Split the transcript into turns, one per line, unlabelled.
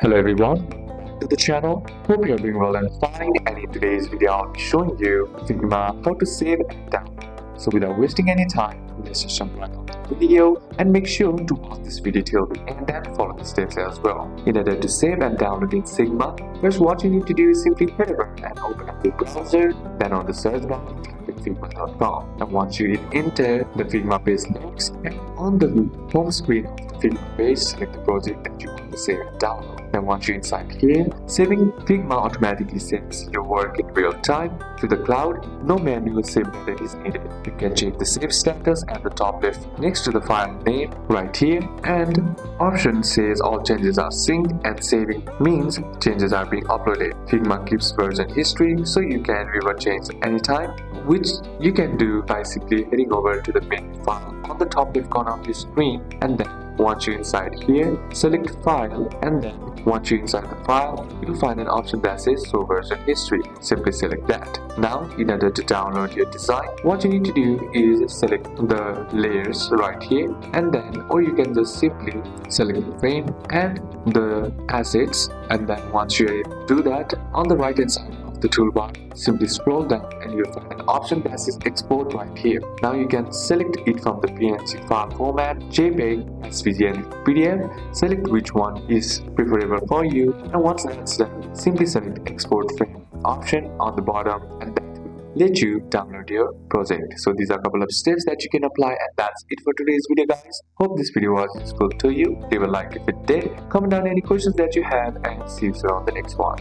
Hello everyone, back to the channel. Hope you're doing well and fine, and in today's video I'll be showing you Figma how to save and download. So without wasting any time, let's just jump right on the video and make sure to watch this video till the end and follow the steps as well. In order to save and download in Figma, first what you need to do is simply head over and open up the browser, then on the search bar type in figma.com, and once you enter the Figma page next, and on the home screen of the Figma page, select the project that you want to save and download. Then once you're inside here, saving Figma automatically saves your work in real time to the cloud. No manual save method is needed. You can check the save status at the top left next to the file name right here, and option says all changes are synced, and saving means changes are being uploaded. Figma keeps version history so you can revert changes anytime, which you can do by simply heading over to the main file on the top left corner of your screen, and then once you're inside here, select file, and then once you're inside the file, you'll find an option that says show version history. Simply select that. Now, in order to download your design, what you need to do is select the layers right here, and then, or you can just simply select the frame and the assets, and then once you do that, on the right hand side of the toolbar, simply scroll down and you'll find an option that says export right here. Now you can select it from the PNG file format, JPEG, SVG and PDF. Select which one is preferable for you, and once that's done, simply select export frame option on the bottom, and that will let you download your project. So these are a couple of steps that you can apply, and that's it for today's video, guys. Hope this video was useful to you. Leave a like if it did, comment down any questions that you have, and see you soon on the next one.